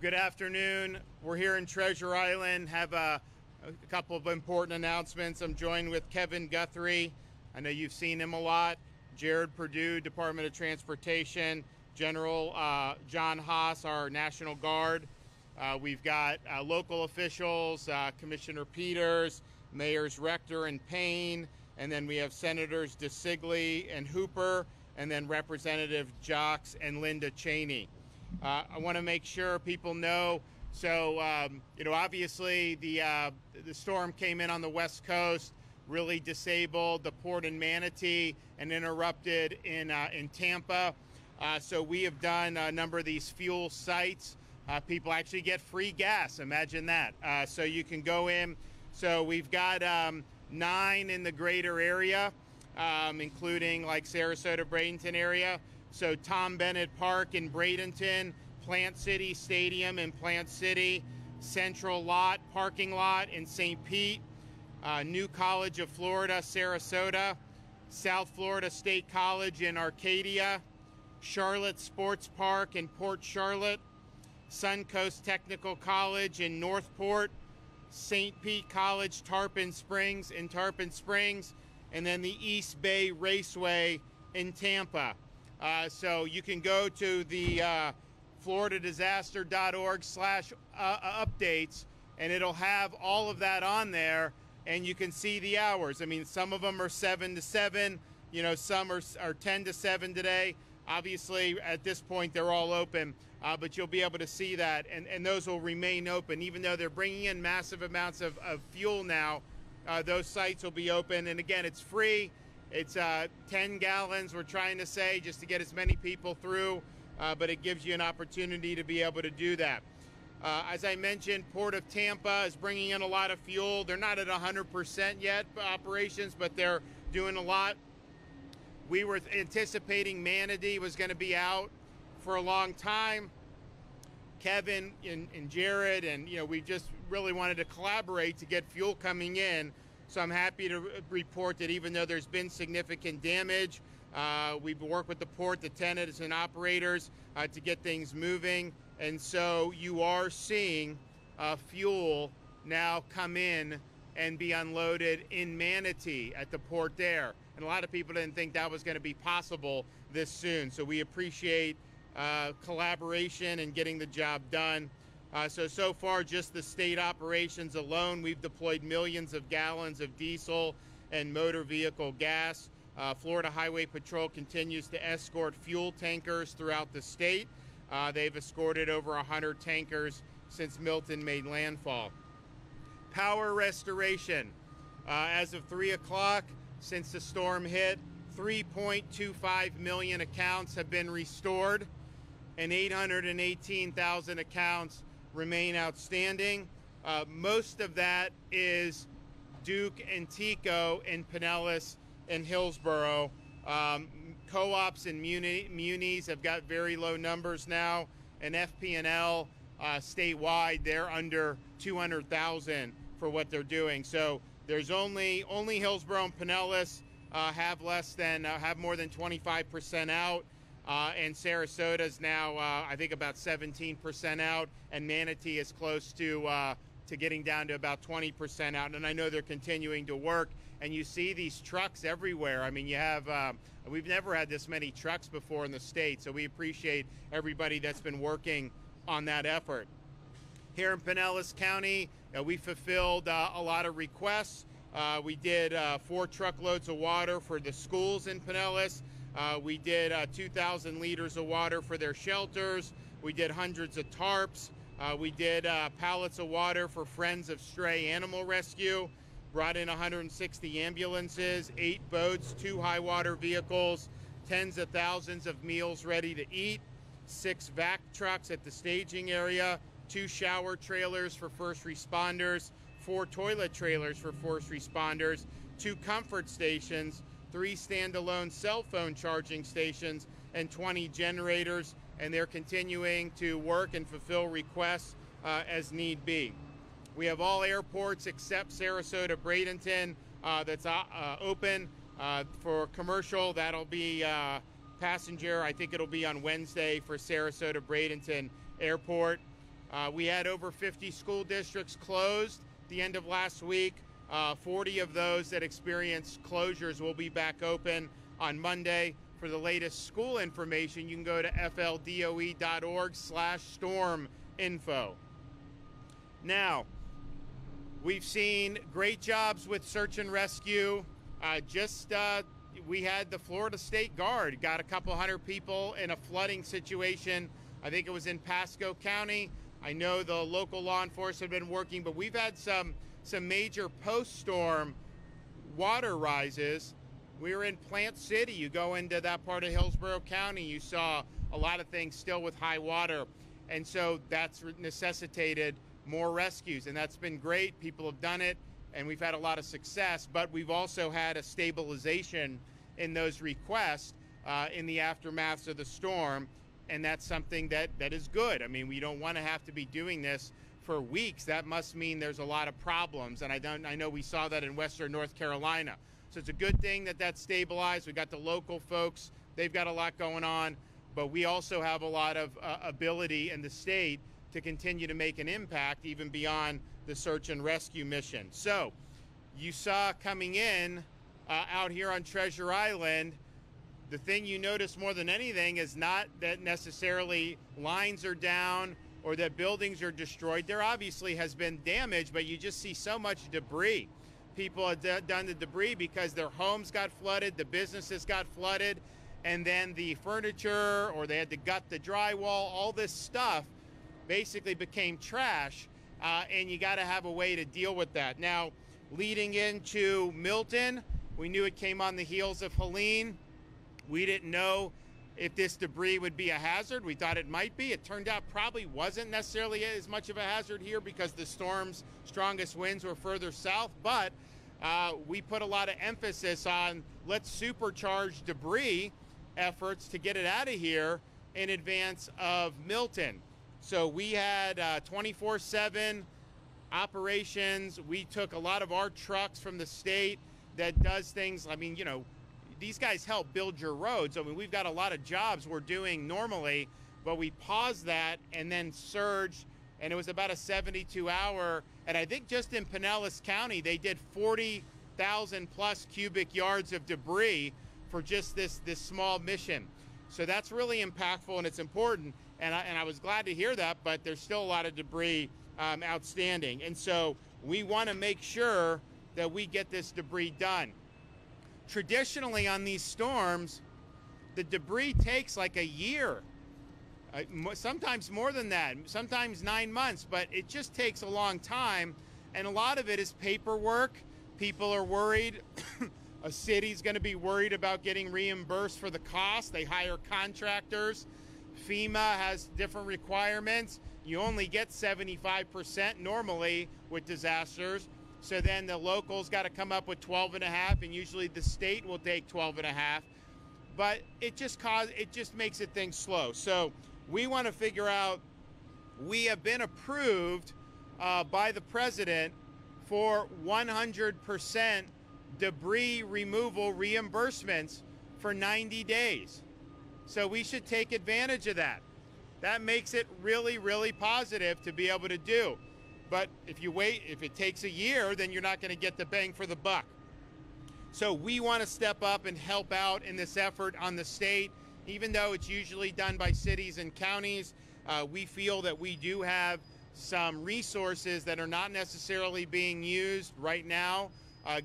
Good afternoon. We're here in Treasure Island. Have a couple of important announcements. I'm joined with Kevin Guthrie. I know you've seen him a lot. Jared Perdue, Department of Transportation. General John Haas, our National Guard. We've got local officials, Commissioner Peters, Mayors Rector and Payne, and then we have Senators DeSantis and Hooper, and then Representative Jocks and Linda Cheney. I want to make sure people know. So, obviously the storm came in on the West Coast, really disabled the port in Manatee and interrupted in Tampa. So we have done a number of these fuel sites. People actually get free gas. Imagine that. So you can go in. So we've got 9 in the greater area, including like Sarasota, Bradenton area. So Tom Bennett Park in Bradenton, Plant City Stadium in Plant City, Central Lot parking lot in St. Pete, New College of Florida, Sarasota, South Florida State College in Arcadia, Charlotte Sports Park in Port Charlotte, Suncoast Technical College in Northport, St. Pete College Tarpon Springs in Tarpon Springs, and then the East Bay Raceway in Tampa. So you can go to the floridadisaster.org/updates, and it'll have all of that on there, and you can see the hours. I mean, some of them are 7 to 7, some are 10 to 7 today. Obviously, at this point, they're all open, but you'll be able to see that, and those will remain open. Even though they're bringing in massive amounts of fuel now, those sites will be open, and again, it's free. It's 10 gallons, we're trying to say, just to get as many people through, but it gives you an opportunity to be able to do that. As I mentioned, Port of Tampa is bringing in a lot of fuel. They're not at 100% yet, operations, but they're doing a lot. We were anticipating Manatee was going to be out for a long time. Kevin and Jared, and we just really wanted to collaborate to get fuel coming in. So I'm happy to report that even though there's been significant damage, we've worked with the port, the tenants and operators to get things moving. And so you are seeing fuel now come in and be unloaded in Manatee at the port there. And a lot of people didn't think that was going to be possible this soon. So we appreciate collaboration and getting the job done. So far, just the state operations alone, we've deployed millions of gallons of diesel and motor vehicle gas. Florida Highway Patrol continues to escort fuel tankers throughout the state. They've escorted over 100 tankers since Milton made landfall. Power restoration. As of 3 o'clock, since the storm hit, 3.25 million accounts have been restored, and 818,000 accounts remain outstanding. Most of that is Duke and Tico and Pinellas and Hillsborough. Co-ops and munis have got very low numbers now, and FP&L statewide, they're under 200,000 for what they're doing. So there's only Hillsborough and Pinellas have more than 25% out. And Sarasota's now, I think, about 17% out, and Manatee is close to getting down to about 20% out. And I know they're continuing to work, and you see these trucks everywhere. I mean, you have, we've never had this many trucks before in the state, so we appreciate everybody that's been working on that effort. Here in Pinellas County, we fulfilled a lot of requests. We did 4 truckloads of water for the schools in Pinellas. We did 2,000 liters of water for their shelters. We did hundreds of tarps. We did pallets of water for Friends of Stray Animal Rescue. Brought in 160 ambulances, 8 boats, 2 high water vehicles, tens of thousands of meals ready to eat, 6 vac trucks at the staging area, 2 shower trailers for first responders, 4 toilet trailers for first responders, 2 comfort stations, 3 standalone cell phone charging stations, and 20 generators, and they're continuing to work and fulfill requests as need be. We have all airports except Sarasota Bradenton that's open for commercial. That'll be passenger. I think it'll be on Wednesday for Sarasota Bradenton Airport. We had over 50 school districts closed at the end of last week. 40 of those that experienced closures will be back open on Monday. For the latest school information, you can go to fldoe.org/storm info. Now, we've seen great jobs with search and rescue. We had the Florida State Guard, got a couple hundred people in a flooding situation. I think it was in Pasco County. I know the local law enforcement have been working, but we've had some major post-storm water rises. We were in Plant City. You go into that part of Hillsborough County, you saw a lot of things still with high water. And so that's necessitated more rescues, and that's been great. People have done it, and we've had a lot of success, but we've also had a stabilization in those requests in the aftermath of the storm, and that's something that is good. I mean, we don't want to have to be doing this for weeks. That must mean there's a lot of problems, and I know we saw that in Western North Carolina. So it's a good thing that that's stabilized. We got the local folks, they've got a lot going on, but we also have a lot of ability in the state to continue to make an impact even beyond the search and rescue mission. So you saw coming in out here on Treasure Island, the thing you notice more than anything is not that necessarily lines are down or that buildings are destroyed. There obviously has been damage, but you just see so much debris. People have done the debris because their homes got flooded, the businesses got flooded, and then the furniture, or they had to gut the drywall, all this stuff basically became trash, and you got to have a way to deal with that. Now, leading into Milton, we knew it came on the heels of Helene. We didn't know if this debris would be a hazard. We thought it might be. It turned out probably wasn't necessarily as much of a hazard here because the storm's strongest winds were further south, but we put a lot of emphasis on let's supercharge debris efforts to get it out of here in advance of Milton. So we had 24/7 operations. We took a lot of our trucks from the state that does things. I mean, you know, these guys help build your roads. I mean, we've got a lot of jobs we're doing normally, but we paused that and then surged, and it was about a 72-hour. And I think just in Pinellas County, they did 40,000 plus cubic yards of debris for just this small mission. So that's really impactful and it's important. And I was glad to hear that, but there's still a lot of debris outstanding. And so we want to make sure that we get this debris done. Traditionally on these storms, the debris takes like a year, sometimes more than that, sometimes 9 months, but it just takes a long time. And a lot of it is paperwork. People are worried. A city's going to be worried about getting reimbursed for the cost. They hire contractors. FEMA has different requirements. You only get 75% normally with disasters. So then the locals got to come up with 12.5, and usually the state will take 12.5. But it just makes it things slow. So we want to figure out, we have been approved by the president for 100% debris removal reimbursements for 90 days. So we should take advantage of that. That makes it really, really positive to be able to do. But if you wait, if it takes a year, then you're not going to get the bang for the buck. So we want to step up and help out in this effort on the state. Even though it's usually done by cities and counties, we feel that we do have some resources that are not necessarily being used right now,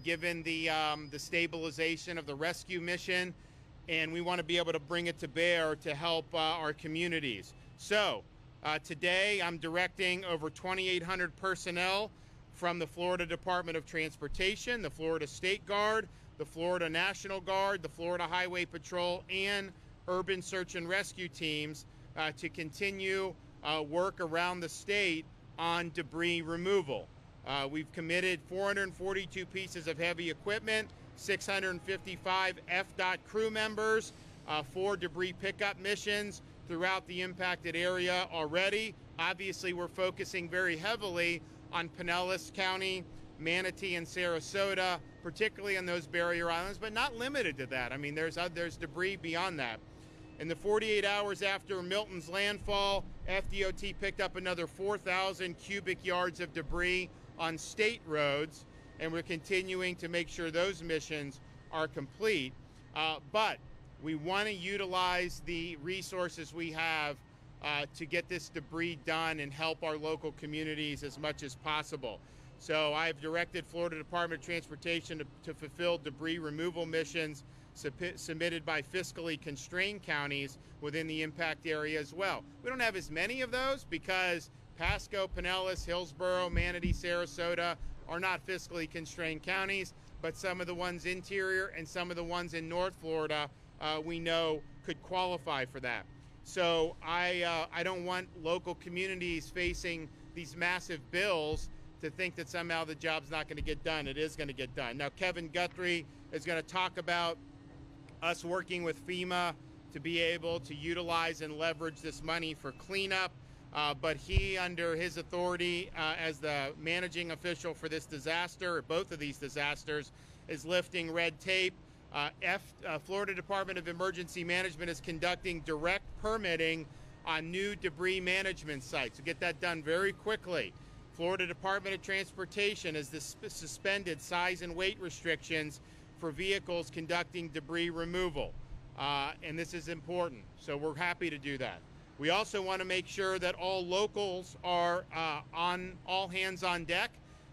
given the stabilization of the rescue mission. And we want to be able to bring it to bear to help our communities. So today I'm directing over 2,800 personnel from the Florida Department of Transportation, the Florida State Guard, the Florida National Guard, the Florida Highway Patrol, and urban search and rescue teams to continue work around the state on debris removal. We've committed 442 pieces of heavy equipment, 655 FDOT crew members, 4 debris pickup missions throughout the impacted area already. Obviously, we're focusing very heavily on Pinellas County, Manatee, and Sarasota, particularly on those barrier islands, but not limited to that. I mean, there's debris beyond that. In the 48 hours after Milton's landfall, FDOT picked up another 4,000 cubic yards of debris on state roads, and we're continuing to make sure those missions are complete. But we want to utilize the resources we have to get this debris done and help our local communities as much as possible. So I've directed Florida Department of Transportation to fulfill debris removal missions submitted by fiscally constrained counties within the impact area as well. We don't have as many of those because Pasco, Pinellas, Hillsborough, Manatee, Sarasota are not fiscally constrained counties, but some of the ones interior and some of the ones in North Florida we know could qualify for that. So I don't want local communities facing these massive bills to think that somehow the job's not going to get done. It is going to get done. Now, Kevin Guthrie is going to talk about us working with FEMA to be able to utilize and leverage this money for cleanup. But he, under his authority as the managing official for this disaster, or both of these disasters, is lifting red tape. Florida Department of Emergency Management is conducting direct permitting on new debris management sites. To get that done very quickly. Florida Department of Transportation has suspended size and weight restrictions for vehicles conducting debris removal. And this is important, so we're happy to do that. We also want to make sure that all locals are on all hands on deck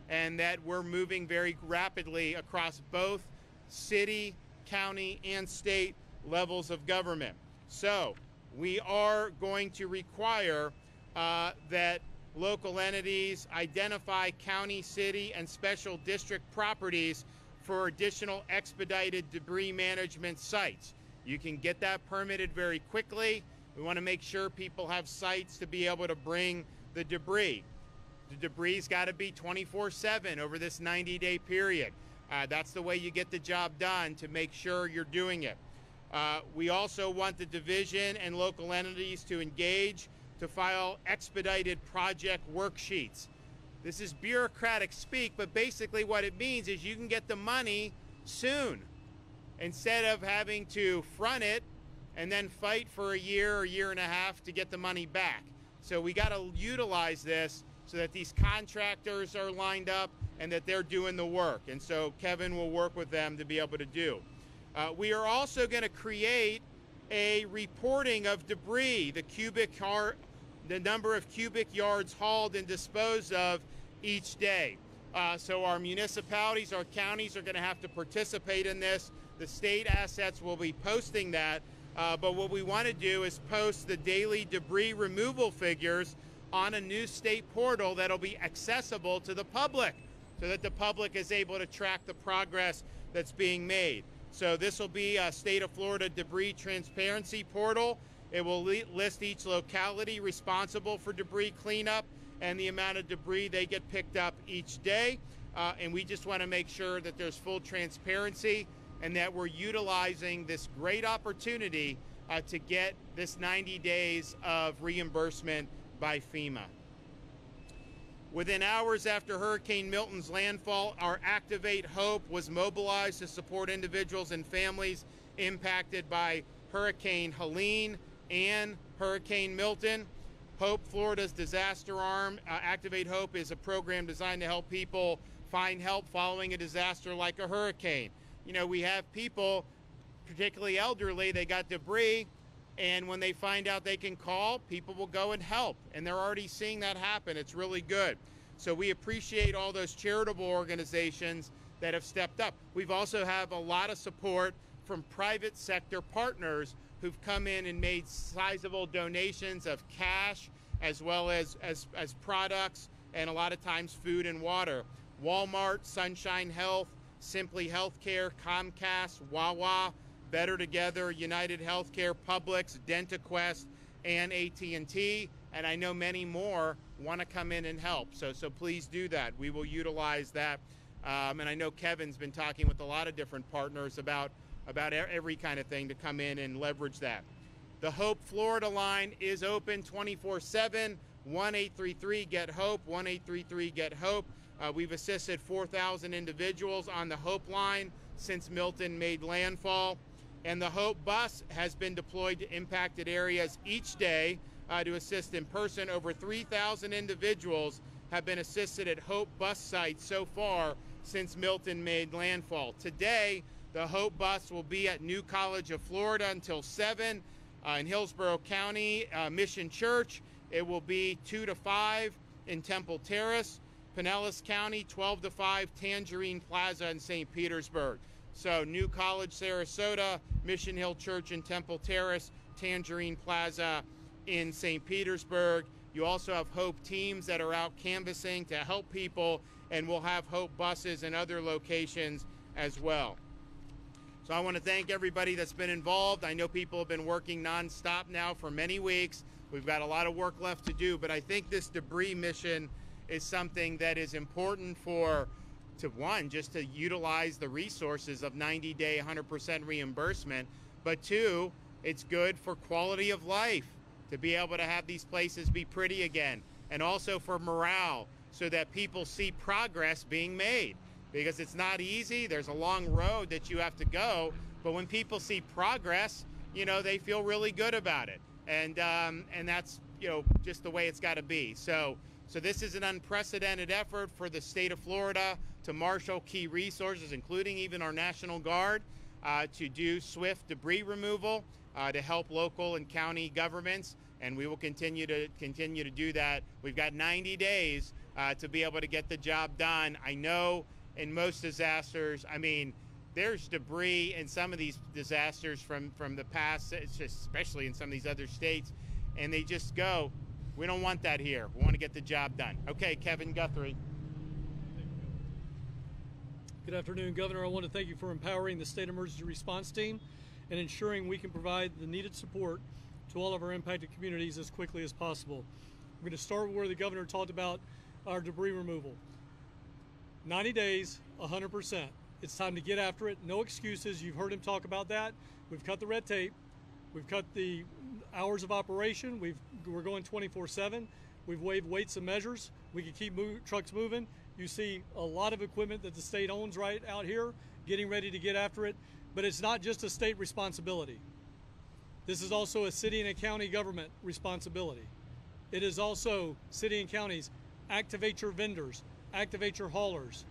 and that we're moving very rapidly across both city, county, and state levels of government. So we are going to require that local entities identify county, city, and special district properties for additional expedited debris management sites. You can get that permitted very quickly. We want to make sure people have sites to be able to bring the debris. The debris's got to be 24/7 over this 90-day period. That's the way you get the job done, to make sure you're doing it. We also want the division and local entities to engage to file expedited project worksheets. This is bureaucratic speak, but basically what it means is you can get the money soon instead of having to front it and then fight for a year or year and a half to get the money back. So we got to utilize this so that these contractors are lined up and that they're doing the work. And so Kevin will work with them to be able to do. We are also going to create a reporting of debris, the number of cubic yards hauled and disposed of each day. So our municipalities, our counties are going to have to participate in this. The state assets will be posting that. But what we want to do is post the daily debris removal figures on a new state portal that'll be accessible to the public so that the public is able to track the progress that's being made. So this will be a State of Florida debris transparency portal. It will list each locality responsible for debris cleanup and the amount of debris they get picked up each day. And we just want to make sure that there's full transparency and that we're utilizing this great opportunity to get this 90 days of reimbursement by FEMA. Within hours after Hurricane Milton's landfall, our Activate Hope was mobilized to support individuals and families impacted by Hurricane Helene and Hurricane Milton. Hope, Florida's disaster arm, Activate Hope is a program designed to help people find help following a disaster like a hurricane. You know, we have people, particularly elderly, they got debris, and when they find out they can call, people will go and help. And they're already seeing that happen. It's really good. So we appreciate all those charitable organizations that have stepped up. We've also have a lot of support from private sector partners who've come in and made sizable donations of cash as well as products, and a lot of times food and water. Walmart, Sunshine Health, Simply Healthcare, Comcast, Wawa, Better Together, United Healthcare, Publix, DentaQuest, and AT&T, and I know many more want to come in and help. So please do that. We will utilize that. And I know Kevin's been talking with a lot of different partners about every kind of thing to come in and leverage that. The Hope Florida line is open 24/7, 1-833-GET-HOPE, 1-833-GET-HOPE. We've assisted 4,000 individuals on the Hope line since Milton made landfall. And the Hope Bus has been deployed to impacted areas each day to assist in person. Over 3,000 individuals have been assisted at Hope Bus sites so far since Milton made landfall. Today, the Hope Bus will be at New College of Florida until 7 in Hillsborough County Mission Church. It will be 2 to 5 in Temple Terrace, Pinellas County, 12 to 5, Tangerine Plaza in St. Petersburg. So New College, Sarasota, Mission Hill Church in Temple Terrace, Tangerine Plaza in St. Petersburg. You also have Hope teams that are out canvassing to help people, and we'll have Hope buses in other locations as well. So I want to thank everybody that's been involved. I know people have been working nonstop now for many weeks. We've got a lot of work left to do, but I think this debris mission is something that is important just to utilize the resources of 90-day 100% reimbursement, but two, it's good for quality of life to be able to have these places be pretty again, and also for morale so that people see progress being made, because it's not easy. There's a long road that you have to go, but when people see progress, they feel really good about it, and that's just the way it's got to be. So this is an unprecedented effort for the state of Florida to marshal key resources, including even our National Guard, to do swift debris removal to help local and county governments, and we will continue to do that. We've got 90 days to be able to get the job done. I know in most disasters, there's debris in some of these disasters from the past, especially in some of these other states, and they just go, we don't want that here. We want to get the job done. Okay, Kevin Guthrie. Good afternoon, Governor. I want to thank you for empowering the State Emergency Response Team and ensuring we can provide the needed support to all of our impacted communities as quickly as possible. We're going to start where the Governor talked about our debris removal. 90 days, 100%. It's time to get after it. No excuses. You've heard him talk about that. We've cut the red tape. We've cut the hours of operation. We're going 24/7. We've waived weights and measures. We can keep trucks moving. You see a lot of equipment that the state owns right out here, getting ready to get after it. But it's not just a state responsibility. This is also a city and a county government responsibility. It is also city and counties, activate your vendors, activate your haulers.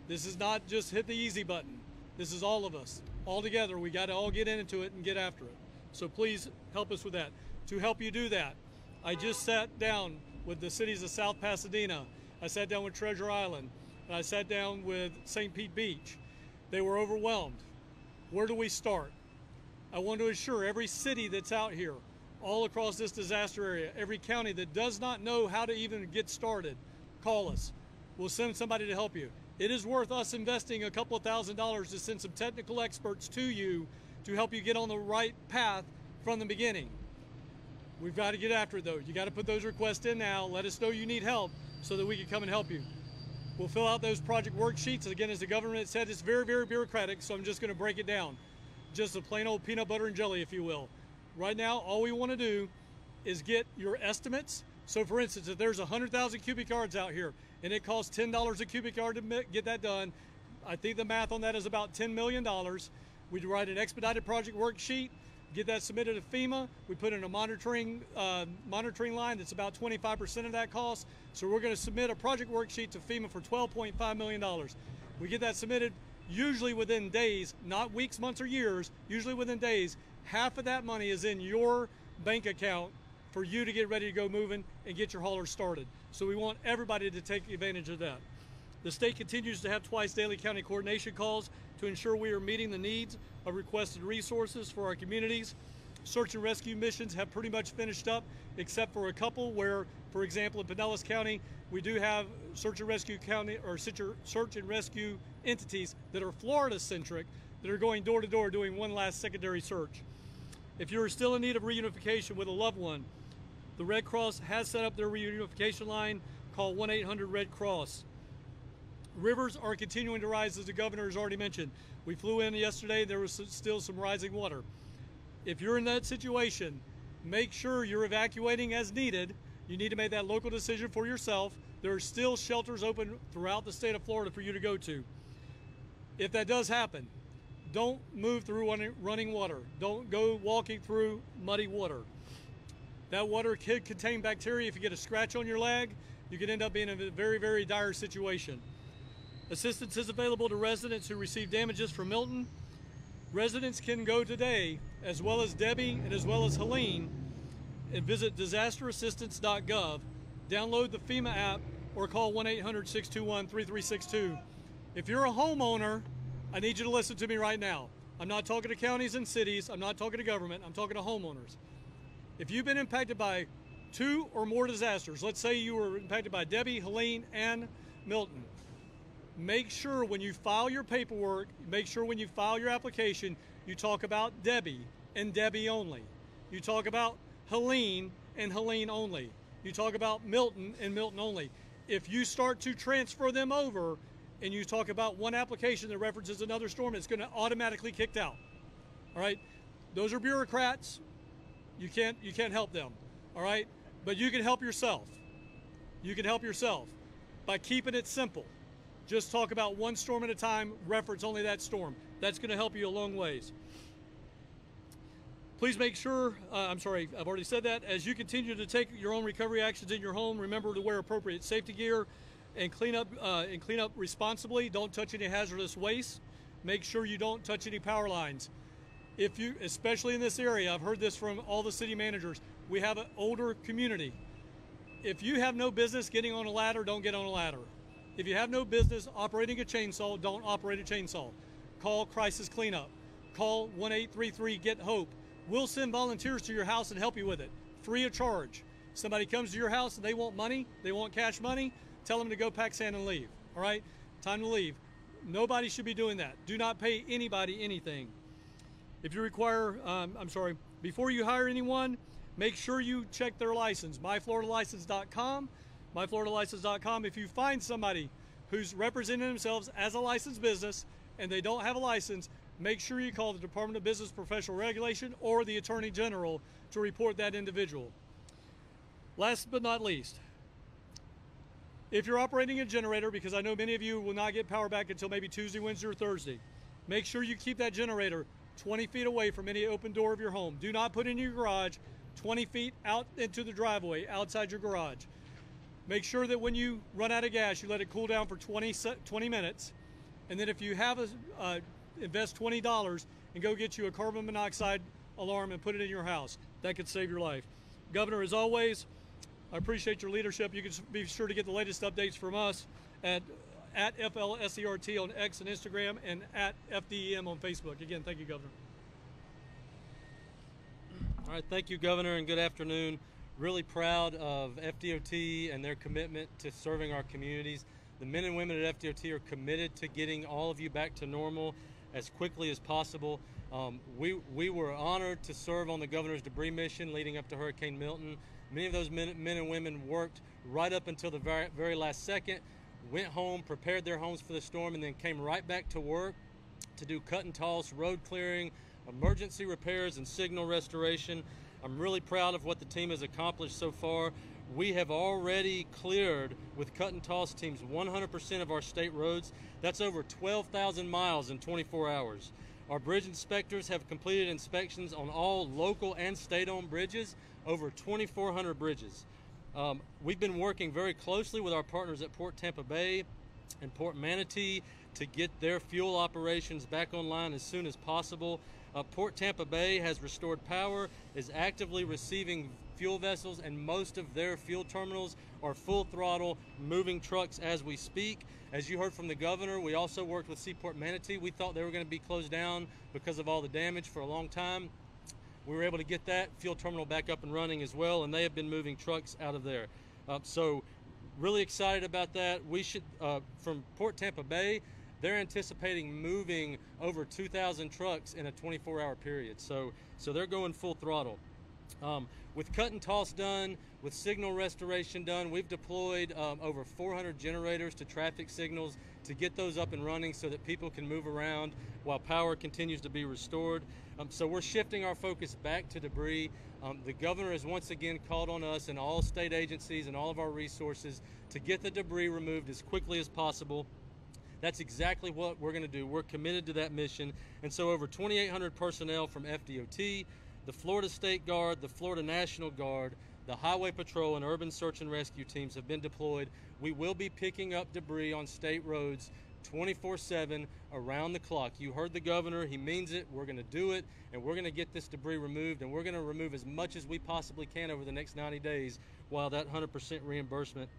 This is not just hit the easy button. This is all of us. All together, we got to all get into it and get after it. So please help us with that. To help you do that, I just sat down with the cities of South Pasadena. I sat down with Treasure Island, and I sat down with St. Pete Beach. They were overwhelmed. Where do we start? I want to assure every city that's out here, all across this disaster area, every county that does not know how to even get started, call us. We'll send somebody to help you. It is worth us investing a couple of $1,000s to send some technical experts to you to help you get on the right path from the beginning. We've got to get after it though. You got to put those requests in now. Let us know you need help so that we can come and help you. We'll fill out those project worksheets. Again, as the government said, it's very, very bureaucratic, so I'm just going to break it down. Just a plain old peanut butter and jelly, if you will. Right now, all we want to do is get your estimates. So for instance, if there's 100,000 cubic yards out here and it costs $10 a cubic yard to get that done, I think the math on that is about $10 million. We'd write an expedited project worksheet, get that submitted to FEMA. We put in a monitoring line that's about 25% of that cost. So we're going to submit a project worksheet to FEMA for $12.5 million. We get that submitted usually within days, not weeks, months, or years, usually within days. Half of that money is in your bank account for you to get ready to go moving and get your haulers started. So we want everybody to take advantage of that. The state continues to have twice daily county coordination calls to ensure we are meeting the needs of requested resources for our communities. Search and rescue missions have pretty much finished up, except for a couple where, for example, in Pinellas County, we do have search and rescue entities that are Florida-centric that are going door to door doing one last secondary search. If you're still in need of reunification with a loved one, the Red Cross has set up their reunification line. Call 1-800-RED-CROSS. Rivers are continuing to rise, as the governor has already mentioned. We flew in yesterday, there was still some rising water. If you're in that situation, make sure you're evacuating as needed. You need to make that local decision for yourself. There are still shelters open throughout the state of Florida for you to go to. If that does happen, Don't move through running water. Don't go walking through muddy water. That water could contain bacteria. If you get a scratch on your leg, you could end up being in a very, very dire situation. Assistance is available to residents who receive damages from Milton. Residents can go today, as well as Debbie and as well as Helene, and visit disasterassistance.gov, download the FEMA app, or call 1-800-621-3362. If you're a homeowner, I need you to listen to me right now. I'm not talking to counties and cities. I'm not talking to government. I'm talking to homeowners. If you've been impacted by 2 or more disasters, let's say you were impacted by Debbie, Helene, and Milton, make sure when you file your paperwork, make sure when you file your application, you talk about Debbie and Debbie only. You talk about Helene and Helene only. You talk about Milton and Milton only. If you start to transfer them over and you talk about one application that references another storm, it's going to automatically kicked out. All right? Those are bureaucrats. You can't help them. All right? But you can help yourself. You can help yourself by keeping it simple. Just talk about one storm at a time, reference only that storm. That's going to help you a long ways. Please make sure, I've already said that, as you continue to take your own recovery actions in your home, remember to wear appropriate safety gear and clean up responsibly. Don't touch any hazardous waste. Make sure you don't touch any power lines. If you, especially in this area, I've heard this from all the city managers, we have an older community. If you have no business getting on a ladder, don't get on a ladder. If you have no business operating a chainsaw, don't operate a chainsaw. Call Crisis Cleanup. Call 1-833-GET-HOPE. We'll send volunteers to your house and help you with it, free of charge. Somebody comes to your house and they want money, they want cash money, tell them to go pack sand and leave, all right? Time to leave. Nobody should be doing that. Do not pay anybody anything. If you require, before you hire anyone, make sure you check their license, myfloridalicense.com, myfloridalicense.com. If you find somebody who's representing themselves as a licensed business and they don't have a license, make sure you call the Department of Business Professional Regulation or the Attorney General to report that individual. Last but not least, if you're operating a generator, because I know many of you will not get power back until maybe Tuesday, Wednesday, or Thursday, make sure you keep that generator 20 feet away from any open door of your home. Do not put it in your garage 20 feet out into the driveway outside your garage. Make sure that when you run out of gas, you let it cool down for 20 minutes. And then if you have invest $20 and go get you a carbon monoxide alarm and put it in your house. That could save your life. Governor, as always, I appreciate your leadership. You can be sure to get the latest updates from us at FLSERT on X and Instagram and at FDEM on Facebook. Again, thank you, Governor. All right, thank you, Governor, and good afternoon. Really proud of FDOT and their commitment to serving our communities. The men and women at FDOT are committed to getting all of you back to normal as quickly as possible. We were honored to serve on the governor's debris mission leading up to Hurricane Milton. Many of those men and women worked right up until the very last second, went home, prepared their homes for the storm, and then came right back to work to do cut and toss, road clearing, emergency repairs, and signal restoration. I'm really proud of what the team has accomplished so far. We have already cleared, with cut and toss teams, 100% of our state roads. That's over 12,000 miles in 24 hours. Our bridge inspectors have completed inspections on all local and state-owned bridges, over 2,400 bridges. We've been working very closely with our partners at Port Tampa Bay and Port Manatee to get their fuel operations back online as soon as possible. Port Tampa Bay has restored power, is actively receiving fuel vessels, and most of their fuel terminals are full throttle, moving trucks as we speak. As you heard from the governor, we also worked with Seaport Manatee. We thought they were going to be closed down because of all the damage for a long time. We were able to get that fuel terminal back up and running as well, and they have been moving trucks out of there. So really excited about that. We should, from Port Tampa Bay, they're anticipating moving over 2,000 trucks in a 24-hour period. So they're going full throttle. With cut and toss done, with signal restoration done, we've deployed over 400 generators to traffic signals to get those up and running so that people can move around while power continues to be restored. So we're shifting our focus back to debris. The governor has once again called on us and all state agencies and all of our resources to get the debris removed as quickly as possible. That's exactly what we're going to do. We're committed to that mission. And so over 2,800 personnel from FDOT, the Florida State Guard, the Florida National Guard, the Highway Patrol, and Urban Search and Rescue teams have been deployed. We will be picking up debris on state roads 24/7 around the clock. You heard the governor. He means it. We're going to do it, and we're going to get this debris removed, and we're going to remove as much as we possibly can over the next 90 days while that 100% reimbursement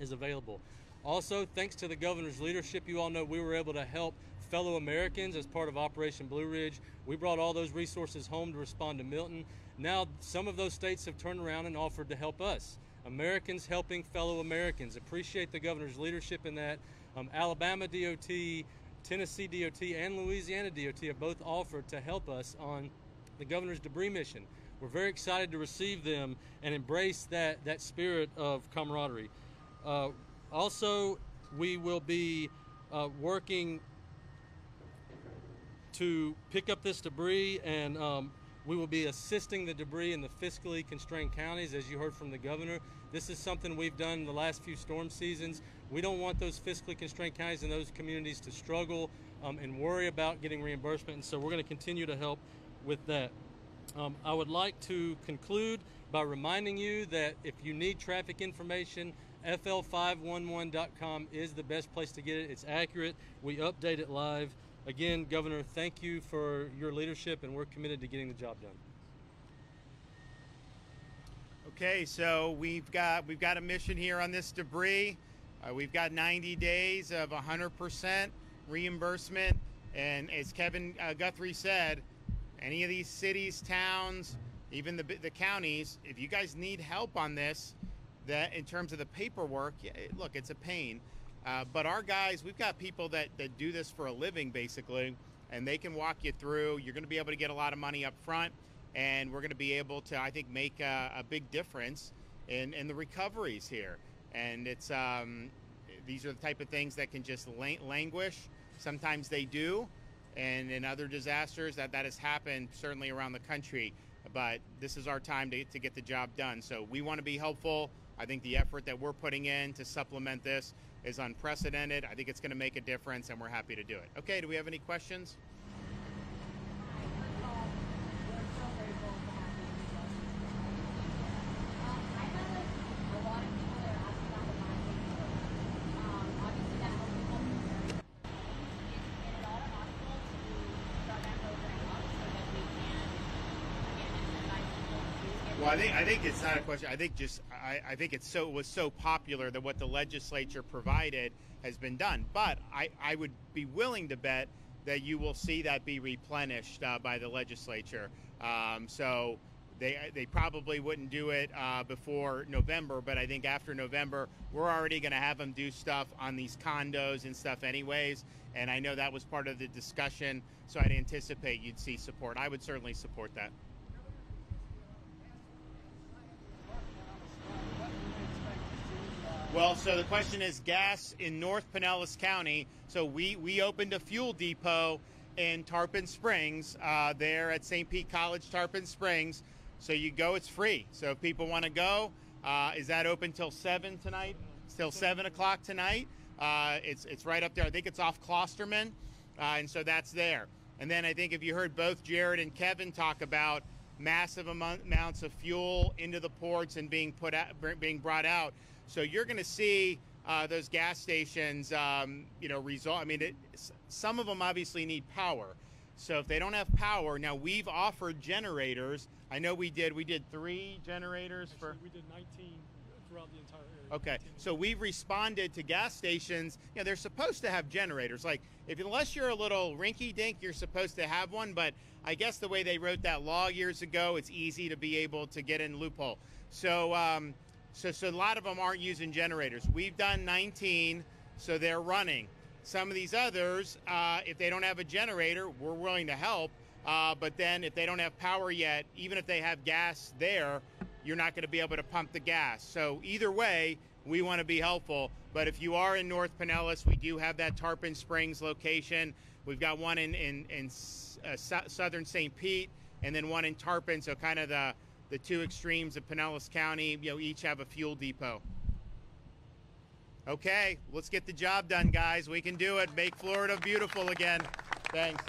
is available. Also, thanks to the governor's leadership, you all know we were able to help fellow Americans as part of Operation Blue Ridge. We brought all those resources home to respond to Milton. Now, some of those states have turned around and offered to help us. Americans helping fellow Americans. Appreciate the governor's leadership in that. Alabama DOT, Tennessee DOT, and Louisiana DOT have both offered to help us on the governor's debris mission. We're very excited to receive them and embrace that spirit of camaraderie. Also, we will be working to pick up this debris, and we will be assisting the debris in the fiscally constrained counties, as you heard from the governor. This is something we've done in the last few storm seasons. We don't want those fiscally constrained counties and those communities to struggle and worry about getting reimbursement, and so we're going to continue to help with that. I would like to conclude by reminding you that if you need traffic information, fl511.com is the best place to get it. It's accurate. We update it live. Again, Governor, thank you for your leadership, and we're committed to getting the job done. Okay, so we've got a mission here on this debris. We've got 90 days of 100% reimbursement, and as Kevin Guthrie said, any of these cities, towns, even the counties, if you guys need help on this, that in terms of the paperwork, look, it's a pain. But our guys, we've got people that do this for a living, basically, and they can walk you through. You're going to be able to get a lot of money up front, and we're going to be able to, I think, make a big difference in the recoveries here. And it's these are the type of things that can just languish. Sometimes they do, and in other disasters that has happened certainly around the country. But this is our time to get the job done. So we want to be helpful. I think the effort that we're putting in to supplement this is unprecedented. I think it's going to make a difference, and we're happy to do it. Okay, do we have any questions? Well, I think it's not a question. I think I think it was so popular that what the legislature provided has been done. But I would be willing to bet that you will see that be replenished by the legislature. So they probably wouldn't do it before November, but I think after November we're already going to have them do stuff on these condos and stuff anyways. And I know that was part of the discussion, so I'd anticipate you'd see support. I would certainly support that. Well, so the question is gas in North Pinellas County. So we opened a fuel depot in Tarpon Springs, there at St. Pete College, Tarpon Springs. So you go, it's free. So if people want to go, is that open till 7 tonight? Till 7 o'clock tonight. It's right up there. I think it's off Klosterman, and so that's there. And then I think if you heard both Jared and Kevin talk about massive amounts of fuel into the ports and being brought out. So you're going to see those gas stations, result. I mean, some of them obviously need power. So if they don't have power, now we've offered generators. I know we did 3 generators. Actually, we did 19 throughout the entire area. Okay, so we've responded to gas stations. They're supposed to have generators. Like, unless you're a little rinky-dink, you're supposed to have one. But I guess the way they wrote that law years ago, it's easy to be able to get in loophole. So a lot of them aren't using generators. We've done 19, so they're running. Some of these others, if they don't have a generator, we're willing to help. But then if they don't have power yet, even if they have gas there, you're not going to be able to pump the gas. So either way, we want to be helpful. But if you are in North Pinellas, we do have that Tarpon Springs location. We've got one in southern St. Pete, and then one in Tarpon. So kind of the two extremes of Pinellas County, each have a fuel depot. Okay, let's get the job done, guys. We can do it. Make Florida beautiful again. Thanks.